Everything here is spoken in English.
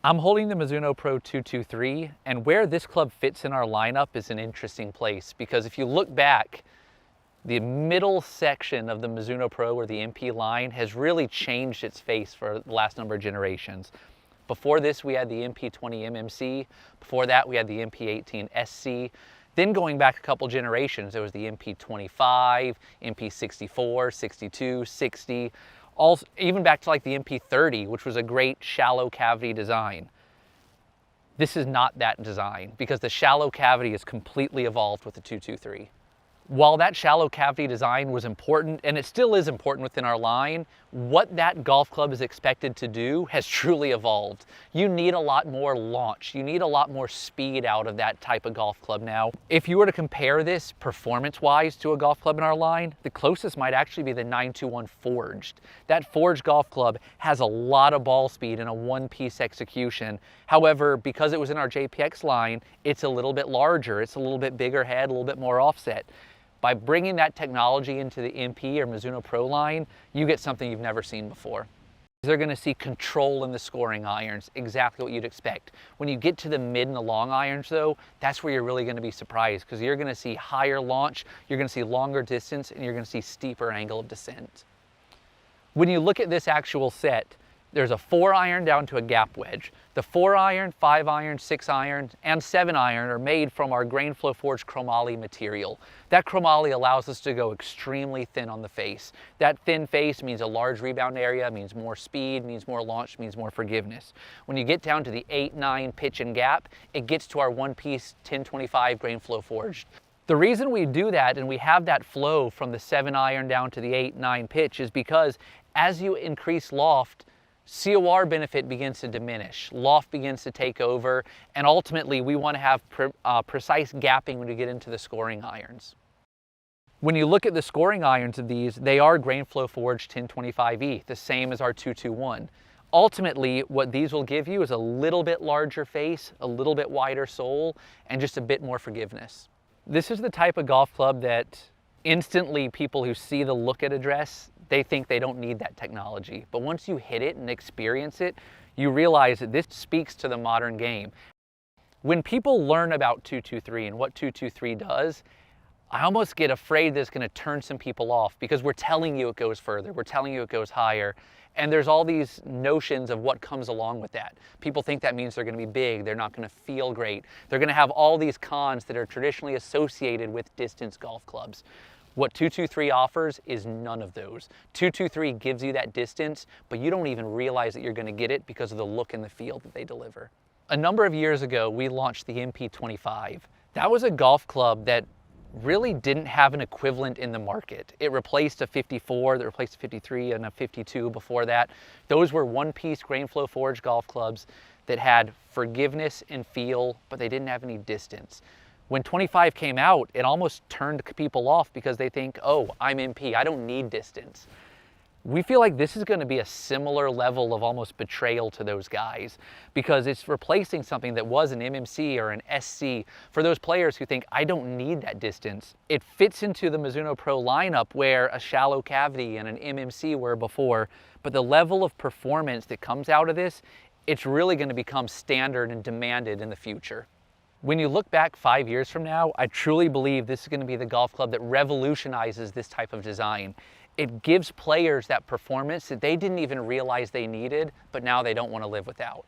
I'm holding the Mizuno Pro 223, and where this club fits in our lineup is an interesting place because if you look back, the middle section of the Mizuno Pro or the MP line has really changed its face for the last number of generations. Before this, we had the MP20 MMC. Before that, we had the MP18 SC. Then going back a couple generations, there was the MP25, MP64, 62, 60, also, even back to like the MP30, which was a great shallow cavity design. This is not that design because the shallow cavity is completely evolved with the 223. While that shallow cavity design was important, and it still is important within our line, what that golf club is expected to do has truly evolved. You need a lot more launch. You need a lot more speed out of that type of golf club now. If you were to compare this performance-wise to a golf club in our line, the closest might actually be the 921 Forged. That Forged golf club has a lot of ball speed and a one-piece execution. However, because it was in our JPX line, it's a little bit larger. It's a little bit bigger head, a little bit more offset. By bringing that technology into the MP or Mizuno Pro line, you get something you've never seen before. They're going to see control in the scoring irons, exactly what you'd expect. When you get to the mid and the long irons though, that's where you're really going to be surprised because you're going to see higher launch, you're going to see longer distance, and you're going to see steeper angle of descent. When you look at this actual set, there's a 4-iron down to a gap wedge. The 4-iron, 5-iron, 6-iron, and 7-iron are made from our grain flow forged chromoly material. That chromoly allows us to go extremely thin on the face. That thin face means a large rebound area, means more speed, means more launch, means more forgiveness. When you get down to the 8-9 pitch and gap, it gets to our one-piece 1025 grain flow forged. The reason we do that and we have that flow from the 7-iron down to the 8-9 pitch is because as you increase loft, COR benefit begins to diminish, loft begins to take over, and ultimately we want to have precise gapping when you get into the scoring irons. When you look at the scoring irons of these, they are grain flow forged 1025E, the same as our 221. Ultimately, what these will give you is a little bit larger face, a little bit wider sole, and just a bit more forgiveness. This is the type of golf club that instantly people who see the look at a dress, they think they don't need that technology. But once you hit it and experience it, you realize that this speaks to the modern game. When people learn about 223 and what 223 does, I almost get afraid that it's going to turn some people off because we're telling you it goes further, we're telling you it goes higher, and there's all these notions of what comes along with that. People think that means they're going to be big, they're not going to feel great, they're going to have all these cons that are traditionally associated with distance golf clubs. What 223 offers is none of those. 223 gives you that distance, but you don't even realize that you're going to get it because of the look and the feel that they deliver. A number of years ago, we launched the MP25. That was a golf club that really didn't have an equivalent in the market. It replaced a 54, that replaced a 53 and a 52 before that. Those were one-piece grain flow forged golf clubs that had forgiveness and feel, but they didn't have any distance. When 25 came out, it almost turned people off because they think, oh, I'm MP, I don't need distance. We feel like this is going to be a similar level of almost betrayal to those guys because it's replacing something that was an MMC or an SC for those players who think, I don't need that distance. It fits into the Mizuno Pro lineup where a shallow cavity and an MMC were before, but the level of performance that comes out of this, it's really going to become standard and demanded in the future. When you look back 5 years from now, I truly believe this is going to be the golf club that revolutionizes this type of design. It gives players that performance that they didn't even realize they needed, but now they don't want to live without.